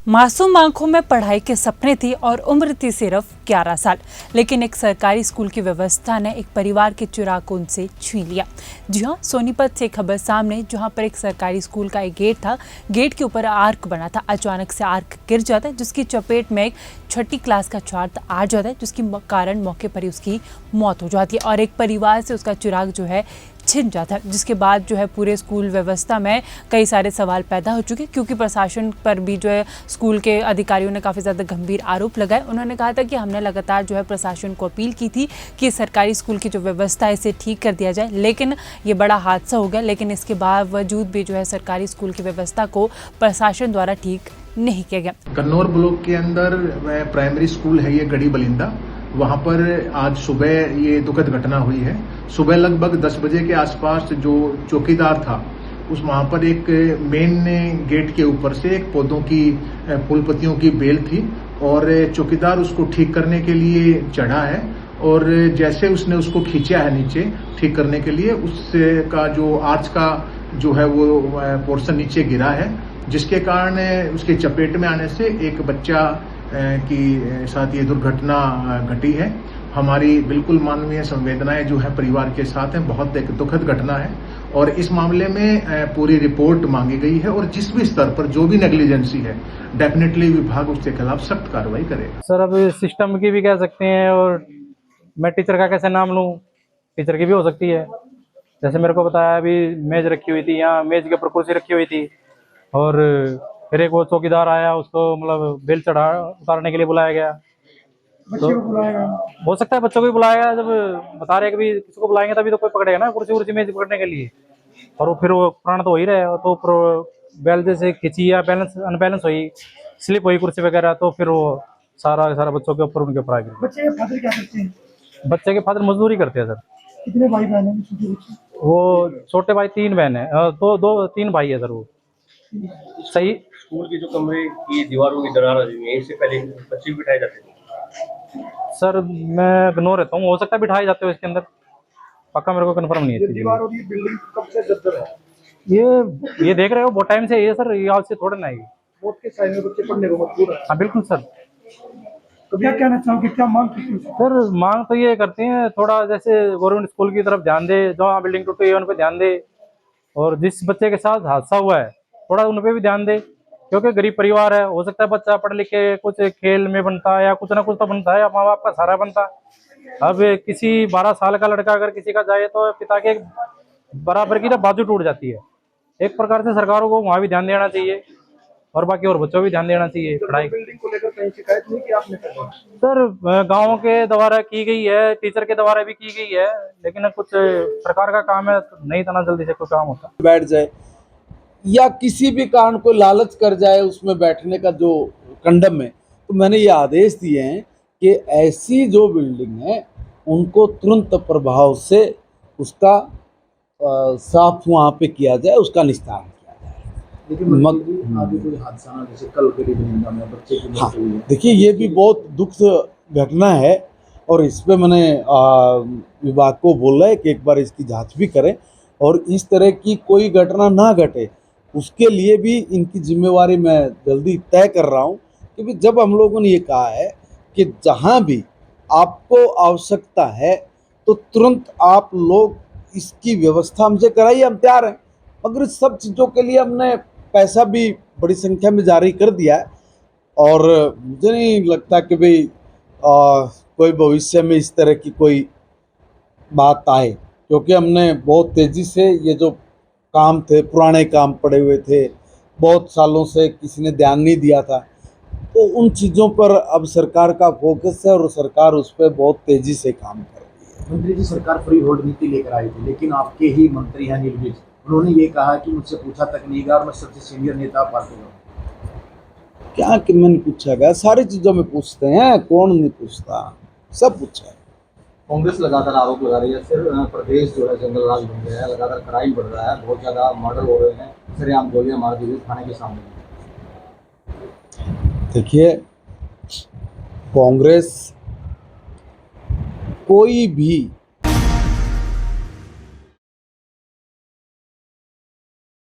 मासूम आंखों में पढ़ाई के सपने थी और उम्र थी सिर्फ 11 साल, लेकिन एक सरकारी स्कूल की व्यवस्था ने एक परिवार के चिराग उनसे छीन लिया। जी हाँ, सोनीपत से खबर सामने, जहां पर एक सरकारी स्कूल का एक गेट था। गेट के ऊपर आर्क बना था। अचानक से आर्क गिर जाता है, जिसकी चपेट में एक छठी क्लास का छात्र आ जाता है, जिसके कारण मौके पर ही उसकी मौत हो जाती है और एक परिवार से उसका चिराग जो है छिन जाता है। जिसके बाद जो है पूरे स्कूल व्यवस्था में कई सारे सवाल पैदा हो चुके, क्योंकि प्रशासन पर भी जो है स्कूल के अधिकारियों ने काफ़ी ज़्यादा गंभीर आरोप लगाए। उन्होंने कहा था कि हमने लगातार जो है प्रशासन को अपील की थी कि सरकारी स्कूल की जो व्यवस्था है इसे ठीक कर दिया जाए, लेकिन ये बड़ा हादसा हो गया। लेकिन इसके बावजूद भी जो है सरकारी स्कूल की व्यवस्था को प्रशासन द्वारा ठीक नहीं किया गया। कन्नौर ब्लॉक के अंदर प्राइमरी स्कूल है ये गढ़ी बलिंदा, वहां पर आज सुबह ये दुखद घटना हुई है। सुबह लगभग 10 बजे के आसपास जो चौकीदार था उस वहां पर एक मेन गेट के ऊपर से एक पौधों की फूल पत्तियों की बेल थी और चौकीदार उसको ठीक करने के लिए चढ़ा है और जैसे उसने उसको खींचा है नीचे ठीक करने के लिए, उससे का जो आर्च का जो है वो पोर्शन नीचे गिरा है, जिसके कारण उसके चपेट में आने से एक बच्चा की साथ ये दुर्घटना घटी है। हमारी बिल्कुल मानवीय संवेदनाएं जो है परिवार के साथ हैं। बहुत एक दुखद घटना है और इस मामले में पूरी रिपोर्ट मांगी गई है और जिस भी स्तर पर जो भी नेग्लिजेंसी है डेफिनेटली विभाग उसके खिलाफ सख्त कार्रवाई करेगा। सर, अब सिस्टम की भी कह सकते हैं और मैं टीचर का कैसे नाम लूं, टीचर की भी हो सकती है। जैसे मेरे को बताया, अभी मेज रखी हुई थी, यहाँ मेज के ऊपर कुर्सी रखी हुई थी और फिर एक वो चौकीदार आया, उसको मतलब बेल चढ़ा उतारने के लिए बुलाया गया। बच्चे को बुलाया गया, हो सकता है बच्चों को भी बुलाया गया। जब बता रहे कि किसी को बुलाएंगे तभी तो कोई पकड़ेगा ना कुर्सी उर्सी मेज पकड़ने के लिए, और वो फिर वो प्राण तो हो ही रहे, तो बेल जैसे खिंची या बैलेंस अनबैलेंस हुई, स्लिप हुई कुर्सी वगैरह, तो फिर वो सारा बच्चों के ऊपर उनके ऊपर आ गया। बच्चे के फादर क्या करते हैं? बच्चे के फादर मजदूरी करते हैं सर। कितने भाई बहन हैं छोटे बच्चे? वो छोटे भाई 3 बहन है, दो 3 भाई है सर। वो सही। स्कूल के जो कमरे की दीवारों की दरार आ रही है, इससे पहले बच्चे भी बिठाए जाते थे सर। मैं इग्नोर रहता हूँ, हो सकता है बिठाए जाते हो इसके अंदर, पक्का मेरे को कंफर्म नहीं है। दीवार और ये बिल्डिंग कब से जर्जर है? ये देख रहे हो बहुत टाइम से ये सर, ये आज से थोड़ा ना है। मौत के साइड में बच्चे पढ़ने को मजबूर है। हाँ बिल्कुल सर। क्या कहना चाहोगे, क्या मांग करते हैं सर? मांग तो ये करते हैं, थोड़ा जैसे गवर्नमेंट स्कूल की तरफ ध्यान दे, जो बिल्डिंग टूटी है उन पर ध्यान दे, और जिस बच्चे के साथ हादसा हुआ है थोड़ा उन पर भी ध्यान दे, क्योंकि गरीब परिवार है। हो सकता है बच्चा पढ़ लिख के कुछ खेल में बनता है या कुछ ना कुछ तो बनता है, माँ बाप का सहारा बनता है। अब किसी 12 साल का लड़का अगर किसी का जाए तो पिता के बराबर की तो बाजू टूट जाती है। एक प्रकार से सरकारों को वहाँ भी ध्यान देना चाहिए और बाकी और बच्चों भी ध्यान देना चाहिए। पढ़ाई बिल्डिंग को लेकर कहीं शिकायत नहीं की आपने? सर गाँव के द्वारा की गई है, टीचर के द्वारा भी की गई है, लेकिन कुछ सरकार का काम है, नहीं इतना जल्दी से कोई काम होता। बैठ जाए या किसी भी कारण को लालच कर जाए उसमें बैठने का जो कंडम है, तो मैंने ये आदेश दिए हैं कि ऐसी जो बिल्डिंग है उनको तुरंत प्रभाव से उसका साफ वहाँ पे किया जाए, उसका निस्तारण किया जाए। लेकिन आगे कोई हादसा ना, जैसे कल गढ़ी बलिंदा में बच्चे की मौत हुई है। देखिए, ये भी बहुत दुख घटना है और इस पे मैंने विभाग को बोला है कि एक बार इसकी जांच भी करें और इस तरह की कोई घटना ना घटे, उसके लिए भी इनकी जिम्मेवारी मैं जल्दी तय कर रहा हूँ। क्योंकि जब हम लोगों ने ये कहा है कि जहाँ भी आपको आवश्यकता है तो तुरंत आप लोग इसकी व्यवस्था हमसे कराइए, हम तैयार हैं। मगर इस सब चीज़ों के लिए हमने पैसा भी बड़ी संख्या में जारी कर दिया है और मुझे नहीं लगता कि भाई कोई भविष्य में इस तरह की कोई बात आए, क्योंकि हमने बहुत तेज़ी से ये जो काम थे, पुराने काम पड़े हुए थे, बहुत सालों से किसी ने ध्यान नहीं दिया था, तो उन चीज़ों पर अब सरकार का फोकस है और सरकार उस पर बहुत तेज़ी से काम कर रही है। मंत्री जी, सरकार फ्री होल्ड नीति लेकर आई थी, लेकिन आपके ही मंत्री हैं नीलविज, उन्होंने ये कहा कि मुझसे पूछा तक नहीं गया और मैं सबसे सीनियर नेता पार्टी का। क्या कि मैंने पूछा गया? सारी चीज़ों में पूछते हैं, कौन नहीं पूछता, सब पूछा है। कांग्रेस लगातार आरोप लगा रही है, फिर प्रदेश जो है जंगल राज बन गया है, लगातार क्राइम बढ़ रहा है, बहुत ज़्यादा मर्डर हो रहे हैं, सरेआम गोलियां मार दी गई थाने के सामने। देखिए, कांग्रेस कोई भी